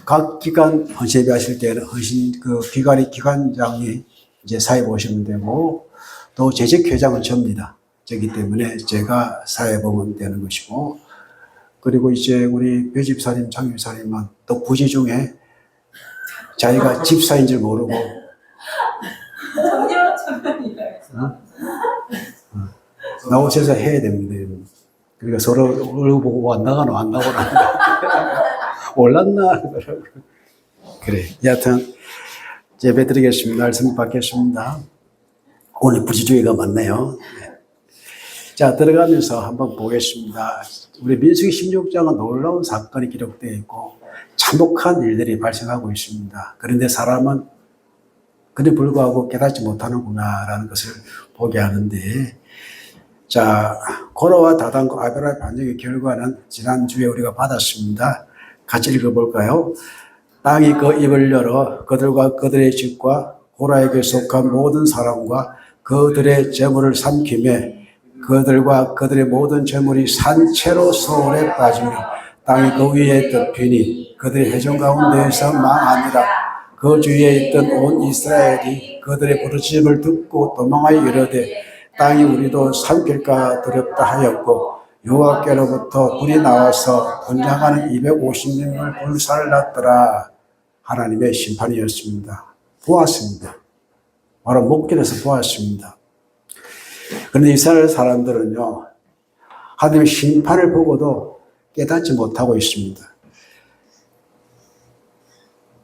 각 기관 헌신예배 하실 때는 기관장이 이제 사회 보시면 되고, 또 재직회장은 접니다. 저기 때문에 제가 사회 보면 되는 것이고, 그리고 이제 우리 배집사님, 장집사님은 또 부지 중에 자기가 집사인 줄 모르고, 나오셔서 해야 됩니다. 그러니까 서로 얼굴 보고 안 나가노, 안 나오나. 올랐나? 그래. 여하튼, 예배 드리겠습니다. 말씀 받겠습니다. 오늘 부지주의가 많네요. 자, 들어가면서 한번 보겠습니다. 우리 민수기 16장은 놀라운 사건이 기록되어 있고, 참혹한 일들이 발생하고 있습니다. 그런데 사람은 그에 불구하고 깨닫지 못하는구나라는 것을 보게 하는데, 자, 고라와 다단과 아벨의 반역의 결과는 지난주에 우리가 받았습니다. 같이 읽어볼까요? 땅이 그 입을 열어 그들과 그들의 집과 고라에게 속한 모든 사람과 그들의 재물을 삼키매 그들과 그들의 모든 재물이 산채로 소울에 빠지며 땅이 그 위에 덮이니 그들의 회중 가운데에서 망하니라. 그 주위에 있던 온 이스라엘이 그들의 부르짖음을 듣고 도망하여 이르되 땅이 우리도 삼킬까 두렵다 하였고 여호와께로부터 불이 나와서 분장하는 250명을 불살랐더라. 하나님의 심판이었습니다. 보았습니다. 바로 목전에서 보았습니다. 그런데 이스라엘 사람들은요, 하나님의 심판을 보고도 깨닫지 못하고 있습니다.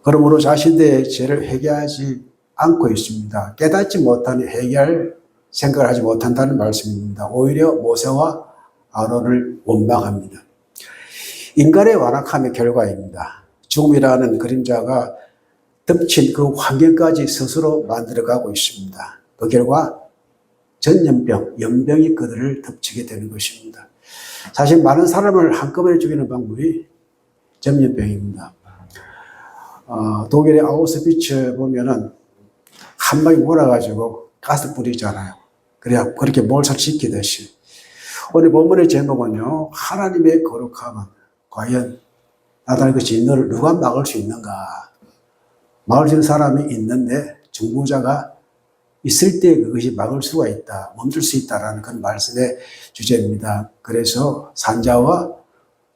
그러므로 자신들의 죄를 회개하지 않고 있습니다. 깨닫지 못하니 회개할 생각을 하지 못한다는 말씀입니다. 오히려 모세와 아론을 원망합니다. 인간의 완악함의 결과입니다. 죽음이라는 그림자가 덮친 그 환경까지 스스로 만들어가고 있습니다. 그 결과 전염병, 연병이 그들을 덮치게 되는 것입니다. 사실 많은 사람을 한꺼번에 죽이는 방법이 전염병입니다. 독일의 아우슈비츠 보면은 한 방에 몰아가지고 가스 뿌리잖아요. 그래야 그렇게 몰살시키듯이. 오늘 본문의 제목은요, 하나님의 거룩함은 과연 나타날 것이 너를 누가 막을 수 있는가? 막을 수 있는 사람이 있는데 중보자가 있을 때 그것이 막을 수가 있다, 멈출 수 있다라는 그런 말씀의 주제입니다. 그래서 산자와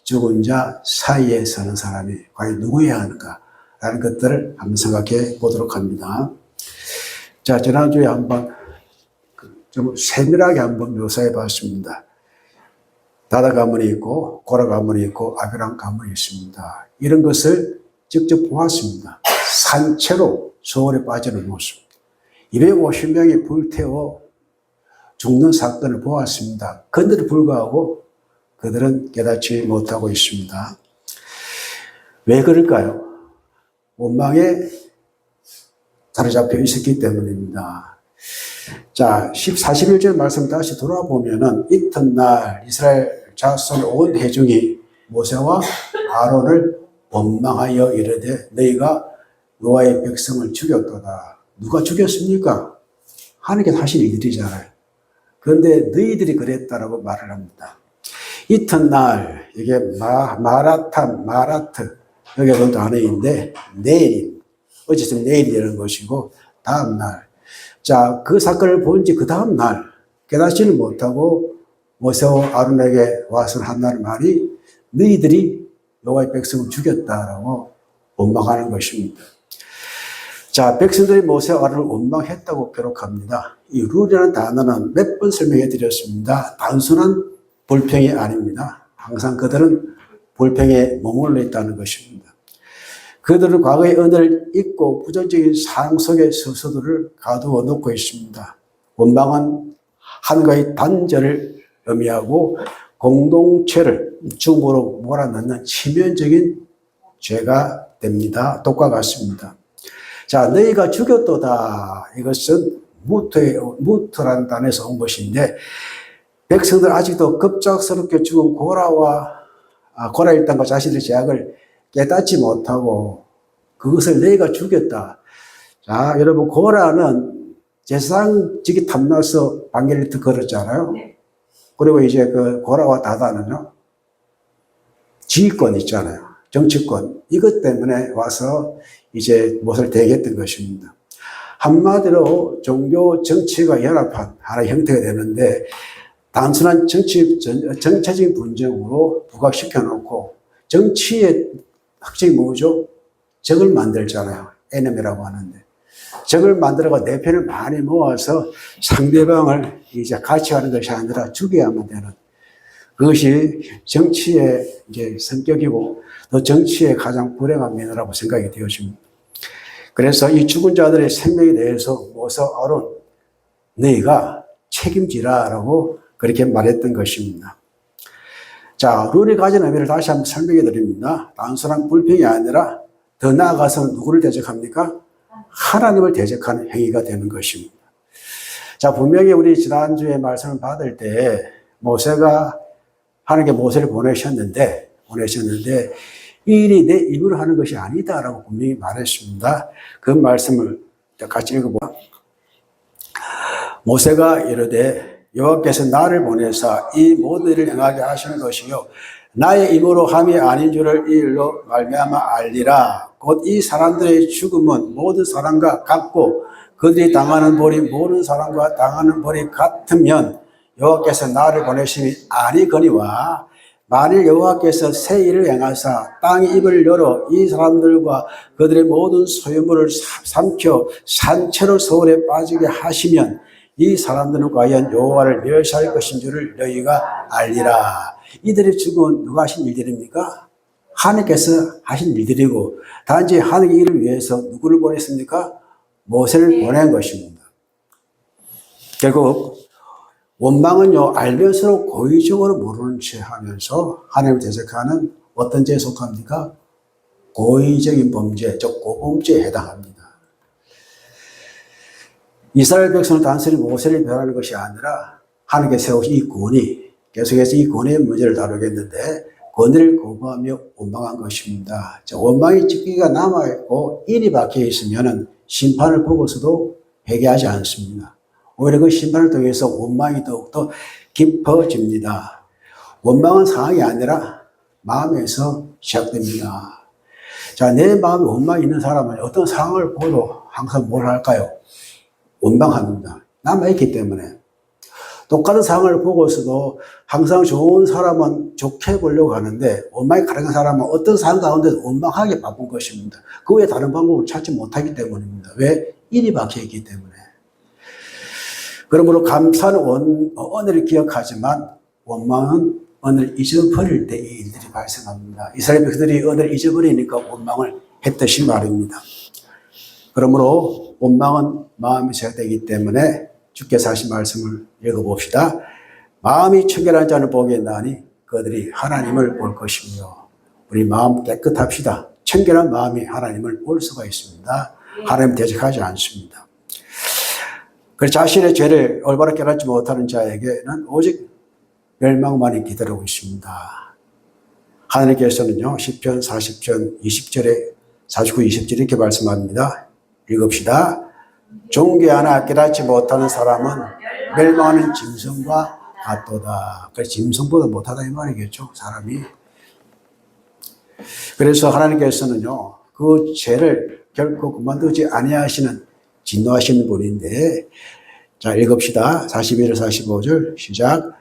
죽은 자 사이에 서는 사람이 과연 누구여야 하는가라는 것들을 한번 생각해 보도록 합니다. 자, 지난주에 한번 좀 세밀하게 한번 묘사해 봤습니다. 다다 가문이 있고 고라 가문이 있고 아비람 가문이 있습니다. 이런 것을 직접 보았습니다. 산채로 소원에 빠지는 모습. 250명이 불태워 죽는 사건을 보았습니다. 그런데도 불구하고 그들은 깨닫지 못하고 있습니다. 왜 그럴까요? 원망에 사로잡혀 있었기 때문입니다. 자, 41절 말씀 다시 돌아보면은 이튿날 이스라엘 자손 온 회중이 모세와 아론을 원망하여 이르되 너희가 여호와의 백성을 죽였도다. 누가 죽였습니까? 하나님께서 하신 일들이잖아요. 그런데 너희들이 그랬다라고 말을 합니다. 이튿날, 이게 마라트, 여기가 단어인데, 내일, 어쨌든 내일이라는 것이고, 다음날. 자, 그 사건을 본 지 그 다음날, 깨닫지는 못하고, 모세와 아론에게 와서 한다는 말이, 너희들이 여호와의 백성을 죽였다라고 원망하는 것입니다. 자, 백성들이 모세와 아론을 원망했다고 기록합니다. 이 룰이라는 단어는 몇 번 설명해 드렸습니다. 단순한 불평이 아닙니다. 항상 그들은 불평에 머물러 있다는 것입니다. 그들은 과거의 은혜를 잊고 부정적인 상황 속에 스스로를 가두어 놓고 있습니다. 원망은 하나님과의 단절을 의미하고 공동체를 죽음으로 몰아넣는 치명적인 죄가 됩니다. 독과 같습니다. 자, 너희가 죽였도다. 이것은 무트라는 단어에서 온 것인데, 백성들 아직도 급작스럽게 죽은 고라 일당과 자신의 죄악을 깨닫지 못하고 그것을 너희가 죽였다. 자, 여러분, 고라는 제사장직이 탐나서 방길리트 걸었잖아요. 그리고 이제 그 고라와 다다는요, 지휘권 있잖아요. 정치권, 이것 때문에 와서 이제 못을 대겠던 것입니다. 한마디로 종교 정치가 연합한 하나의 형태가 되는데, 단순한 정체적인 분쟁으로 부각시켜 놓고, 정치의 특징이 뭐죠? 적을 만들잖아요. 에너미라고 하는데. 적을 만들어가 내 편을 많이 모아서 상대방을 이제 같이 하는 것이 아니라 죽여야만 되는, 그것이 정치의 이제 성격이고 또 정치의 가장 불행한 면이라고 생각이 되어집니다. 그래서 이 죽은 자들의 생명에 대해서 모세 아론, 너희가 책임지라라고 그렇게 말했던 것입니다. 자, 룰이 가진 의미를 다시 한번 설명해 드립니다. 단순한 불평이 아니라 더 나아가서 누구를 대적합니까? 하나님을 대적하는 행위가 되는 것입니다. 자, 분명히 우리 지난주에 말씀을 받을 때 모세가 하나님께 모세를 보내셨는데 이 일이 내 입으로 하는 것이 아니다라고 분명히 말했습니다. 그 말씀을 같이 읽어보자. 모세가 이르되 여호와께서 나를 보내사 이 모든 일을 행하게 하시는 것이요 나의 입으로 함이 아닌 줄을 이 일로 말미암아 알리라. 곧 이 사람들의 죽음은 모든 사람과 같고 그들이 당하는 벌이 모든 사람과 당하는 벌이 같으면 여호와께서 나를 보내심이 아니거니와 만일 여호와께서 새 일을 행하사 땅의 입을 열어 이 사람들과 그들의 모든 소유물을 삼켜 산채로 서울에 빠지게 하시면 이 사람들은 과연 여호와를 멸시할 것인 줄을 너희가 알리라. 이들의 죽음은 누가 하신 일들입니까? 하나님께서 하신 일들이고 단지 하나님의 일을 위해서 누구를 보냈습니까? 모세를 보낸 것입니다. 결국 원망은요, 알면서도 고의적으로 모르는 채 하면서 하나님을 대적하는 어떤 죄에 속합니까? 고의적인 범죄, 즉 고범죄에 해당합니다. 이스라엘 백성은 단순히 모세를 멸하는 것이 아니라 하나님께 세우신 이 권위, 계속해서 이 권위의 문제를 다루겠는데 권위를 거부하며 원망한 것입니다. 원망의 찌꺼기가 남아있고 인이 박혀 있으면 심판을 보고서도 회개하지 않습니다. 오히려 그 심판을 통해서 원망이 더욱더 깊어집니다. 원망은 상황이 아니라 마음에서 시작됩니다. 자, 내 마음에 원망이 있는 사람은 어떤 상황을 보도 항상 뭘 할까요? 원망합니다. 남아있기 때문에. 똑같은 상황을 보고서도 항상 좋은 사람은 좋게 보려고 하는데 원망이 가득한 사람은 어떤 상황 가운데도 원망하게 바쁜 것입니다. 그 외에 다른 방법을 찾지 못하기 때문입니다. 왜? 일이 박혀있기 때문에. 그러므로 감사는 언어를 기억하지만 원망은 언어를 잊어버릴 때 이 일들이 발생합니다. 이스라엘 백성들이 언어를 잊어버리니까 원망을 했듯이 말입니다. 그러므로 원망은 마음이 시작되기 때문에 주께서 하신 말씀을 읽어봅시다. 마음이 청결한 자는 복이 있나니 그들이 하나님을 볼 것이며. 우리 마음 깨끗합시다. 청결한 마음이 하나님을 볼 수가 있습니다. 하나님 대적하지 않습니다. 그 자신의 죄를 올바로 깨닫지 못하는 자에게는 오직 멸망만이 기다리고 있습니다. 하나님께서는요, 시편 40편 20절에 49, 20절 이렇게 말씀합니다. 읽읍시다. 존귀하나 깨닫지 못하는 사람은 멸망하는 짐승과 같도다. 그래서 짐승보다 못하다 이 말이겠죠, 사람이. 그래서 하나님께서는요, 그 죄를 결코 그만두지 아니하시는 진노하시는 분인데, 자, 읽읍시다. 41절 45절 시작.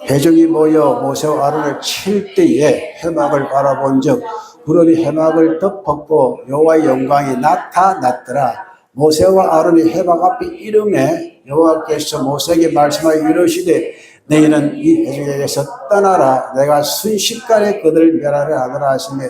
회중이 모여 모세와 아론을 칠 때에 해막을 바라본 적 구름이 해막을 덮었고 여호와의 영광이 나타났더라. 모세와 아론이 해막 앞에 이름에 여호와께서 모세에게 말씀하여 이르시되 너희는 이 회중에게서 떠나라. 내가 순식간에 그들을 멸하려 하노라 하시며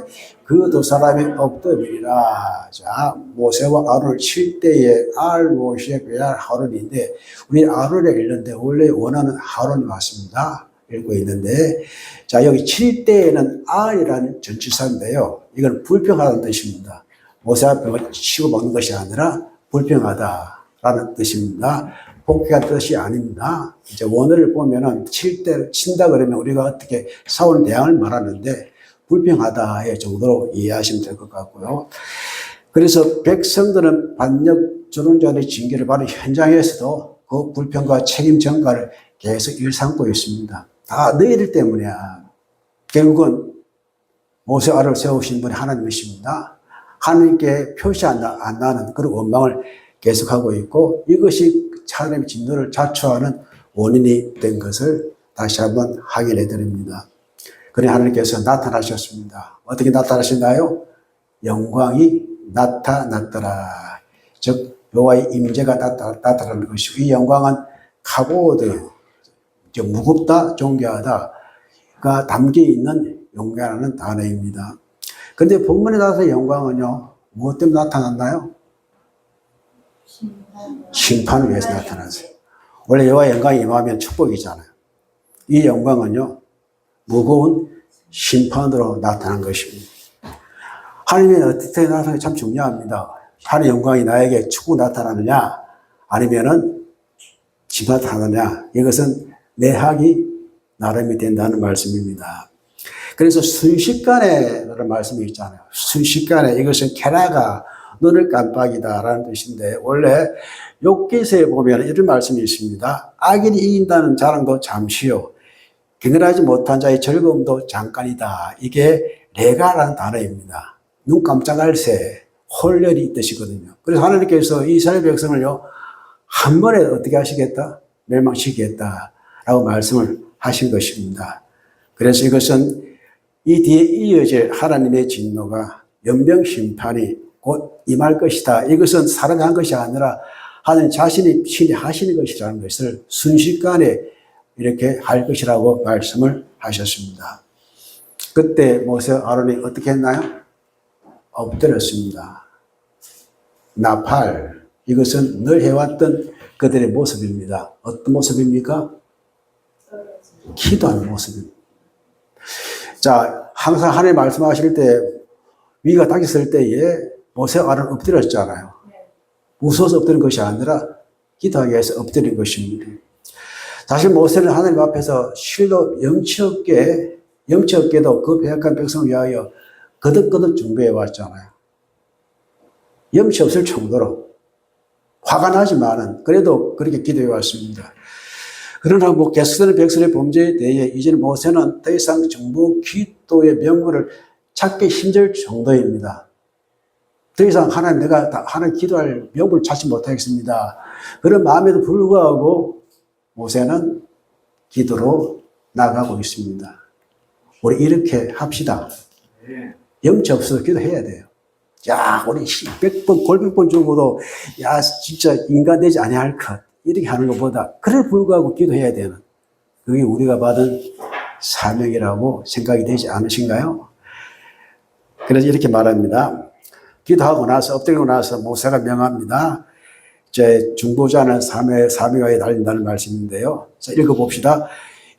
그 두 사람이 없더니라. 자, 모세와 아론을 칠 때에 알못이 베알 하론인데 우리 아론을 읽는데 원래 원하는 하론이 맞습니다. 읽고 있는데 자, 여기 칠 때에는 알이라는 전치사인데요. 이건 불평하다는 뜻입니다. 모세 앞에 치고 먹는 것이 아니라 불평하다라는 뜻입니다. 복귀한 뜻이 아닙니다. 이제 원어를 보면은 친다 그러면 우리가 어떻게 싸우는 대항을 말하는데 불평하다의 정도로 이해하시면 될 것 같고요. 그래서 백성들은 반역 조롱자들의 징계를 받은 현장에서도 그 불평과 책임 전가를 계속 일삼고 있습니다. 다 너희들 때문이야. 결국은 모세 아를 세우신 분이 하나님이십니다. 하나님께 표시 안 나는 그런 원망을 계속하고 있고 이것이 하나님의 진노를 자초하는 원인이 된 것을 다시 한번 확인해 드립니다. 그러니 하나님께서 나타나셨습니다. 어떻게 나타나셨나요? 영광이 나타났더라. 즉 여호와의 임재가 나타나는 것이고 이 영광은 카보드, 무겁다, 존귀하다가 담겨있는 영광이라는 단어입니다. 그런데 본문에 나와서 영광은요 무엇 때문에 나타났나요? 심판을 위해서 나타났어요. 원래 여호와의 영광이 임하면 축복이잖아요. 이 영광은요 무거운 심판으로 나타난 것입니다. 하나님이 어떻게 나타나는 게 참 중요합니다. 하나님의 영광이 나에게 축복 나타나느냐 아니면은 심판 나타나느냐 이것은 내 학이 나름이 된다는 말씀입니다. 그래서 순식간에 라는 말씀이 있잖아요. 순식간에 이것은 캐라가 눈을 깜빡이다라는 뜻인데 원래 욥기서에 보면 이런 말씀이 있습니다. 악인이 이긴다는 자랑도 잠시요 경건하지 못한 자의 즐거움도 잠깐이다. 이게 레가라는 단어입니다. 눈 깜짝할 새 혼혈이 이 뜻이거든요. 그래서 하나님께서 이스라엘 백성을요 한 번에 어떻게 하시겠다? 멸망시키겠다라고 말씀을 하신 것입니다. 그래서 이것은 이 뒤에 이어질 하나님의 진노가 연병 심판이 곧 임할 것이다. 이것은 사람이 한 것이 아니라 하나님 자신이 친히 하시는 것이라는 것을 순식간에 이렇게 할 것이라고 말씀을 하셨습니다. 그때 모세 아론이 어떻게 했나요? 엎드렸습니다. 나팔, 이것은 늘 해왔던 그들의 모습입니다. 어떤 모습입니까? 기도하는 모습입니다. 자, 항상 하나님 말씀하실 때 위가 닥쳤을 때에 모세 아론 엎드렸잖아요. 무서워서 엎드린 것이 아니라 기도하기 위해서 엎드린 것입니다. 사실 모세는 하나님 앞에서 실로 염치 없게도 그 배역한 백성을 위하여 거듭거듭 준비해 왔잖아요. 염치 없을 정도로 화가 나지만은 그래도 그렇게 기도해 왔습니다. 그러나 계속되는 백성의 범죄에 대해 이제는 모세는 더 이상 정부 기도의 명분을 찾기 힘들 정도입니다. 더 이상 내가 하나님 기도할 명분을 찾지 못하겠습니다. 그런 마음에도 불구하고 모세는 기도로 나가고 있습니다. 우리 이렇게 합시다. 염치 없어서 기도해야 돼요. 야, 우리 100번, 골백번 죽어도, 야, 진짜 인간 되지 아니할 것. 이렇게 하는 것보다, 그래 불구하고 기도해야 되는. 그게 우리가 받은 사명이라고 생각이 되지 않으신가요? 그래서 이렇게 말합니다. 기도하고 나서, 엎드리고 나서 모세가 명합니다. 제 중보자는 사명에 달린다는 말씀인데요. 자, 읽어봅시다.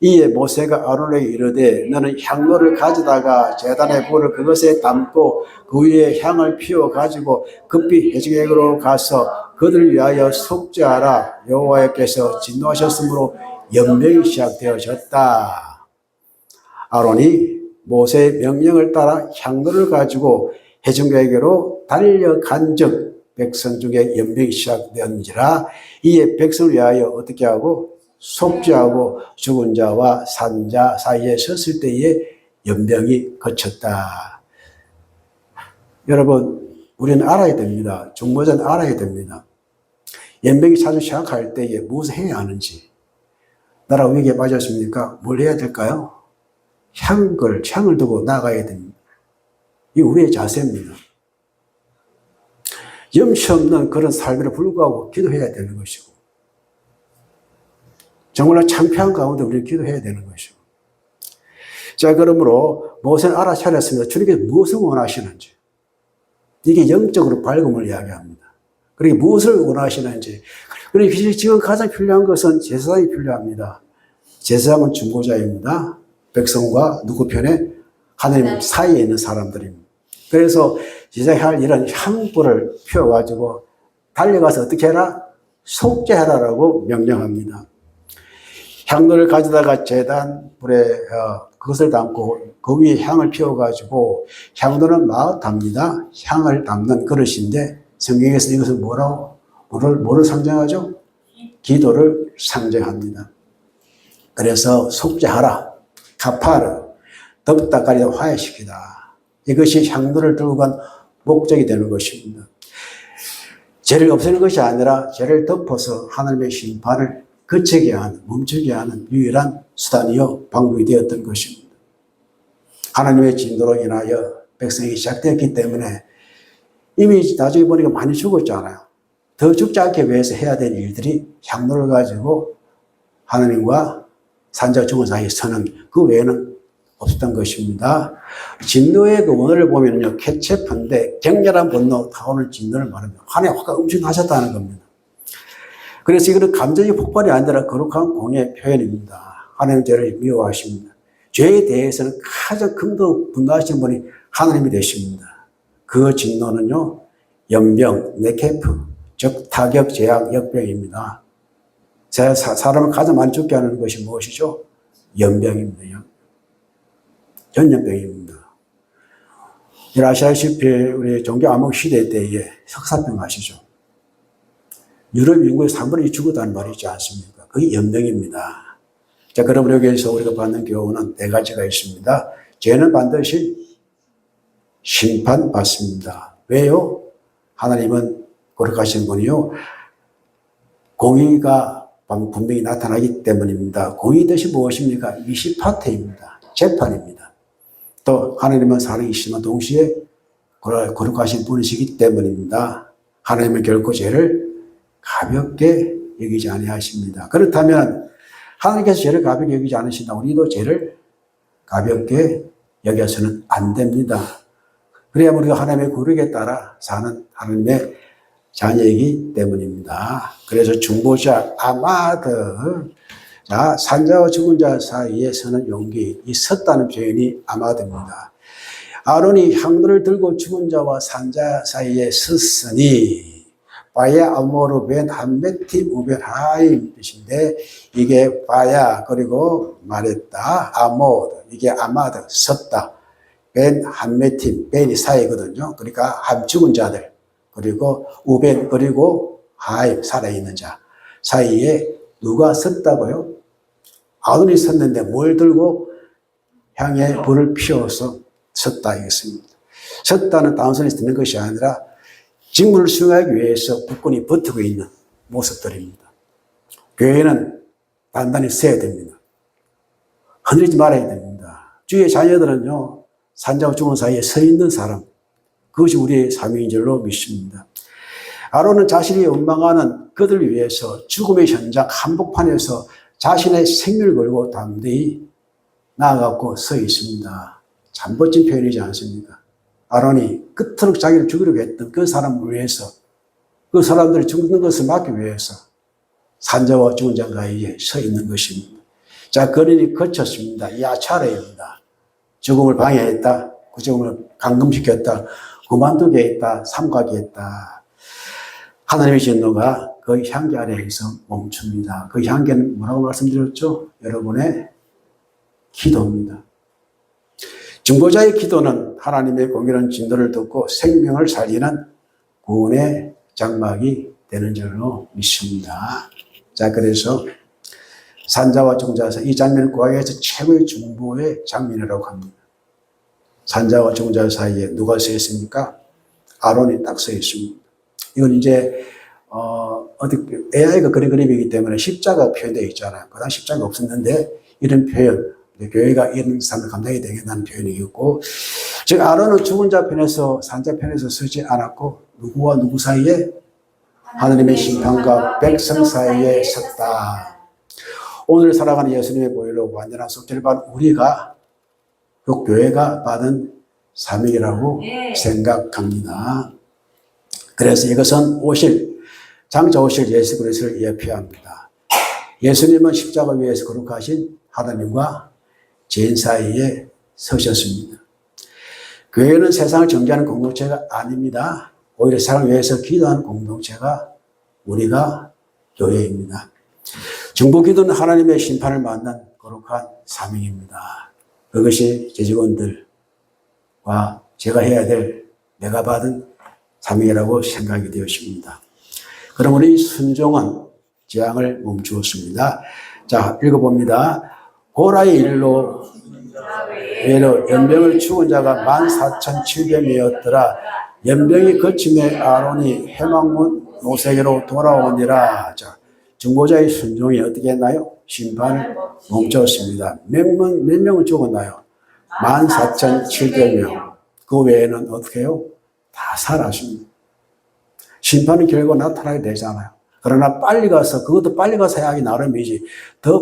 이에 모세가 아론에게 이르되 너는 향로를 가져다가 제단의 불을 그것에 담고 그 위에 향을 피워 가지고 급히 해적에게로 가서 그들을 위하여 속죄하라. 여호와께서 진노하셨으므로 연명이 시작되어졌다. 아론이 모세의 명령을 따라 향로를 가지고 해적에게로 달려간즉 백성 중에 연명이 시작되었는지라. 이에 백성을 위하여 어떻게 하고 속죄하고 죽은 자와 산 자 사이에 섰을 때에 연병이 그쳤다. 여러분, 우리는 알아야 됩니다. 중보자는 알아야 됩니다. 연병이 자주 시작할 때에 무엇을 해야 하는지. 나라 위기에 빠졌습니까? 뭘 해야 될까요? 향을 두고 나가야 됩니다. 이 우리의 자세입니다. 염치 없는 그런 삶에도 불구하고 기도해야 되는 것이고, 정말로 창피한 가운데 우리는 기도해야 되는 것이고. 자, 그러므로 모세는 알아차렸습니다. 주님께서 무엇을 원하시는지. 이게 영적으로 밝음을 이야기합니다. 그리고 무엇을 원하시는지. 그리고 지금 가장 필요한 것은 제사장이 필요합니다. 제사장은 중보자입니다. 백성과 누구 편에? 하나님 사이에 있는 사람들입니다. 그래서 제사장이 할 일은 향불을 피워가지고 달려가서 어떻게 해라? 속죄하라라고 명령합니다. 향로를 가져다가 제단 불에 그것을 담고 그 위에 향을 피워가지고, 향로는 마흔답니다. 향을 담는 그릇인데 성경에서 이것을 뭐를 상징하죠? 기도를 상징합니다. 그래서 속죄하라, 카파르, 덥다 가리다 화해시키다. 이것이 향로를 들고 간 목적이 되는 것입니다. 죄를 없애는 것이 아니라 죄를 덮어서 하나님의 심판을 그치게 하는, 멈추게 하는 유일한 수단이요 방법이 되었던 것입니다. 하나님의 진노로 인하여 백성이 시작되었기 때문에 이미 나중에 보니까 많이 죽었잖아요. 더 죽지 않기 위해서 해야 될 일들이 향로를 가지고 하나님과 산자와 죽은 사이에 서는 그 외에는 없었던 것입니다. 진노의 그 원어를 보면요, 쾌체판데 격렬한 분노, 타오르는 진노를 말합니다. 하나님 화가 엄청나셨다는 겁니다. 그래서 이거는 감정의 폭발이 아니라 거룩한 공의 표현입니다. 하나님 죄를 미워하십니다. 죄에 대해서는 가장 극도로 분노하시는 분이 하나님이 되십니다. 그 진노는요, 연병, 네케프, 즉 타격, 재앙, 역병입니다. 사람을 가장 많이 죽게 하는 것이 무엇이죠? 연병입니다. 전염병입니다. 아시다시피 우리 종교 암흑 시대 때에 석사병 아시죠? 유럽 인구의 3분의 2 죽었다는 말이 있지 않습니까? 그게 연병입니다. 자, 그럼 여기에서 우리가 받는 교훈은 4가지가 있습니다. 죄는 반드시 심판받습니다. 왜요? 하나님은 거룩하신 분이요, 공의가 분명히 나타나기 때문입니다. 공의 뜻이 무엇입니까? 미시파테입니다. 재판입니다. 또 하나님은 사랑이시지만 동시에 거룩하신 분이시기 때문입니다. 하나님은 결코 죄를 가볍게 여기지 아니하십니다. 그렇다면 하나님께서 죄를 가볍게 여기지 않으신다. 우리도 죄를 가볍게 여겨서는 안 됩니다. 그래야 우리가 하나님의 거룩에 따라 사는 하나님의 자녀이기 때문입니다. 그래서 중보자 아마드, 자, 산자와 죽은 자 사이에 서는 용기, 이 섰다는 표현이 아마드입니다. 아론이 향로를 들고 죽은 자와 산자 사이에 섰으니 바야 아모르 벤 함메팀 우벤 하임 뜻인데, 이게 바야 그리고 말했다, 아모드, 이게 아마드, 섰다, 벤 함메팀, 벤이 사이거든요. 그러니까 함 죽은 자들, 그리고 우벤, 그리고 하임, 살아있는 자 사이에 누가 섰다고요? 아론이 섰는데 뭘 들고? 향에 불을 피워서 섰다 이겠습니다. 섰다는 단순히 듣는 것이 아니라 직무를 수행하기 위해서 굳건히 버티고 있는 모습들입니다. 교회는 단단히 서야 됩니다. 흔들리지 말아야 됩니다. 주의 자녀들은요, 산자와 죽은 사이에 서 있는 사람, 그것이 우리의 사명인 줄로 믿습니다. 아론은 자신이 원망하는 그들을 위해서 죽음의 현장 한복판에서 자신의 생명을 걸고 담대히 나아가고 서 있습니다. 참 멋진 표현이지 않습니까? 아론이 그토록 자기를 죽이려고 했던 그 사람을 위해서, 그 사람들이 죽는 것을 막기 위해서 산자와 죽은 자 사이에 서 있는 것입니다. 자, 거린이 거쳤습니다. 야차레입니다. 죽음을 방해했다, 그 죽음을 감금시켰다, 그만두게 했다, 삼가게 했다. 하나님의 진노가 그 향기 아래에서 멈춥니다. 그 향기는 뭐라고 말씀드렸죠? 여러분의 기도입니다. 중보자의 기도는 하나님의 공의로운 진노를 듣고 생명을 살리는 구원의 장막이 되는 줄로 믿습니다. 자, 그래서 산자와 중자에서 이 장면을 구하기에서 최고의 중보의 장면이라고 합니다. 산자와 중자 사이에 누가 서 있습니까? 아론이 딱 서 있습니다. 이건 이제 AI가 그린 그림이기 때문에 십자가 표현되어 있잖아요. 그 당시 십자가 없었는데 이런 표현, 교회가 이런 삶을 감당해야 되겠다는 표현이었고, 즉 아론은 죽은 자 편에서 산자 편에서 서지 않았고 누구와 누구 사이에? 하나님의 심판과 백성 사이에 섰다. 오늘 살아가는 예수님의 보혈로 완전한 속죄를 받은 우리가, 그 교회가 받은 사명이라고 생각합니다. 그래서 이것은 장차 오실 예수 그리스도를 예표합니다. 예수님은 십자가 위에서 거룩하신 하나님과 죄인 사이에 서셨습니다. 교회는 세상을 정죄하는 공동체가 아닙니다. 오히려 세상을 위해서 기도하는 공동체가 우리가 교회입니다. 중보기도는 하나님의 심판을 만난 거룩한 사명입니다. 그것이 제 직원들과 제가 해야 될, 내가 받은 사명이라고 생각이 되었습니다. 그럼 우리 순종은 재앙을 멈추었습니다. 자, 읽어봅니다. 고라의 일로 외로 연병을 죽은 자가 14,700명이었더라. 연병이 그침에 아론이 해망문 노세계로 돌아오니라. 자, 중보자의 순종이 어떻게 했나요? 심판을 멈췄습니다. 몇 명을 죽었나요? 14,700명. 그 외에는 어떻게 해요? 다 살았습니다. 심판은 결국 나타나게 되잖아요. 그러나 빨리 가서, 그것도 빨리 가서 하기 나름이지, 더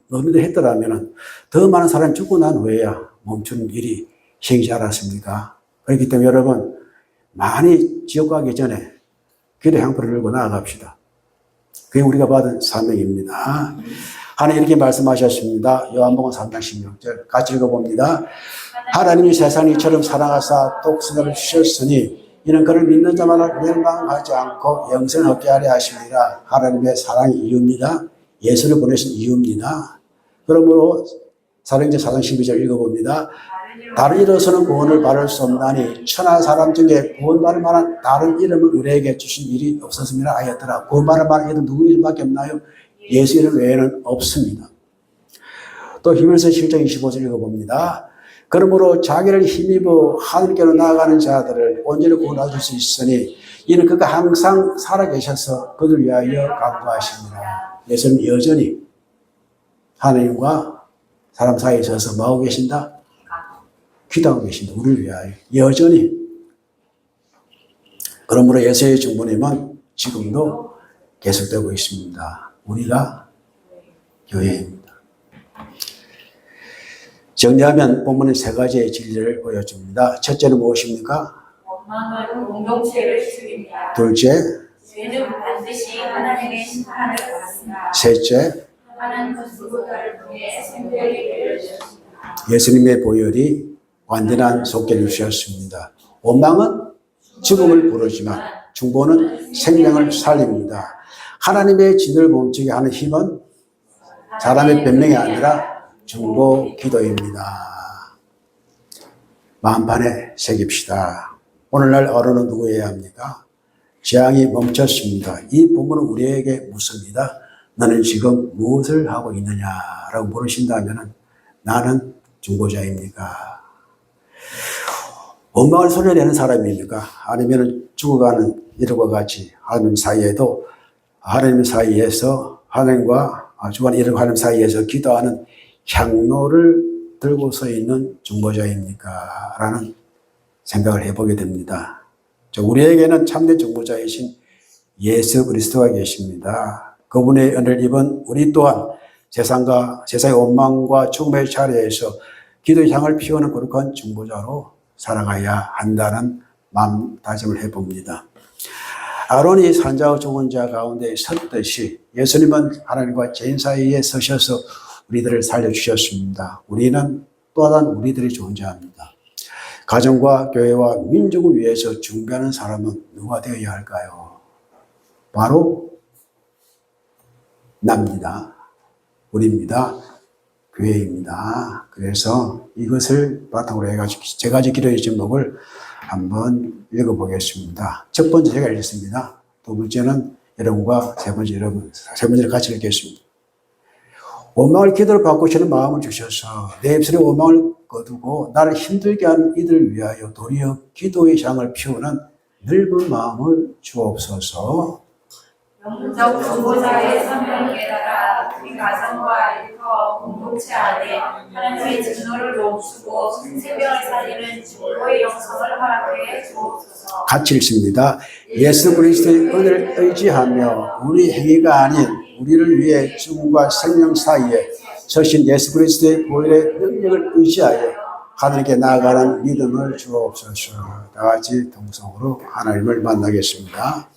너희들 했더라면 더 많은 사람이 죽고 난 후에야 멈추는 일이 생기지 않았습니까? 그렇기 때문에 여러분, 많이 지옥 가기 전에 기도 향표를 들고 나아갑시다. 그게 우리가 받은 사명입니다. 하나님 이렇게 말씀하셨습니다. 요한복음 3장 16절 같이 읽어봅니다. 하나님이 세상을 이처럼 사랑하사 독생자를 주셨으니 이는 그를 믿는 자마다 멸망하지 않고 영생을 얻게 하려 하심이라. 하나님의 사랑의 이유입니다. 예수를 보내신 이유입니다. 그러므로 사도행전 4장 12절 읽어봅니다. 다른 이로서는 구원을 받을 수 없나니 천하 사람 중에 구원받을 만한 다른 이름을 우리에게 주신 일이 없었음이라 하였더라. 구원받을 만한 이름 누구 이름밖에 없나요? 예수 이름 외에는 없습니다. 또 히브리서 7장 25절 읽어봅니다. 그러므로 자기를 힘입어 하늘께로 나아가는 자들을 온전히 구원해 줄 수 있으니 이는 그가 항상 살아계셔서 그들 위하여 간구하십니다. 예수는 여전히 하나님과 사람 사이에 있어서 뭐하고 계신다? 기도하고 계신다. 우리를 위하여 여전히. 그러므로 예수의 중보님은 지금도 계속되고 있습니다. 우리가 교회입니다. 정리하면 본문은 세 가지의 진리를 보여줍니다. 첫째는 무엇입니까? 원망은 공동체를 지킵니다. 둘째, 죄는 반드시 하나님의 심판을 받습니다. 셋째, 하나님 누구를 통해 생명이 내려주셨습니다. 예수님의 보혈이 완전한 속죄를 주셨습니다. 원망은 죽음을 부르지만 중보는 생명을 살립니다. 하나님의 진을 멈추게 하는 힘은 사람의 변명이 아니라 중보 기도입니다. 마음판에 새깁시다. 오늘날 어른은 누구여야 합니까? 재앙이 멈췄습니다. 이 본문은 우리에게 묻습니다. 너는 지금 무엇을 하고 있느냐라고 물으신다면 나는 중보자입니까? 원망을 소리내는 사람입니까? 아니면 죽어가는 이들과 같이 하나님 사이에도 하나님 사이에서 하나님과 죽어가는 이들과 하나님 사이에서 기도하는 향로를 들고 서 있는 중보자입니까? 라는 생각을 해보게 됩니다. 우리에게는 참된 중보자이신 예수 그리스도가 계십니다. 그분의 은혜를 입은 우리 또한 세상의 원망과 죽음의 자리에서 기도의 향을 피우는 거룩한 중보자로 살아가야 한다는 마음다짐을 해봅니다. 아론이 산자와 죽은 자 가운데 섰듯이 예수님은 하나님과 죄인 사이에 서셔서 우리들을 살려주셨습니다. 우리는 또 다른 우리들이 존재합니다. 가정과 교회와 민족을 위해서 준비하는 사람은 누가 되어야 할까요? 바로 납니다. 우리입니다. 교회입니다. 그래서 이것을 바탕으로 해가지고 세 가지 기도의 제목을 한번 읽어보겠습니다. 첫 번째 제가 읽겠습니다. 두 번째는 여러분과 세 번째를 같이 읽겠습니다. 원망을 기도로 바꾸시는 마음을 주셔서 내 입술에 원망을 거두고 나를 힘들게 하는 이들을 위하여 도리어 기도의 향을 피우는 넓은 마음을 주옵소서. 영적 중보자의 사명에 따라 우리 가정과 일터 공동체 안에 하나님의 진노를 멈추고 생명을 살리는 중보의 영성을 허락해 주옵소서. 같이 읽습니다. 예수 그리스도의 은혜를 의지하며 우리 행위가 아닌 우리를 위해 죽음과 생명 사이에 서신 예수 그리스도의 보혈의 능력을 의지하여 하나님께 나아가는 믿음을 주옵소서. 다 같이 동성으로 하나님을 만나겠습니다.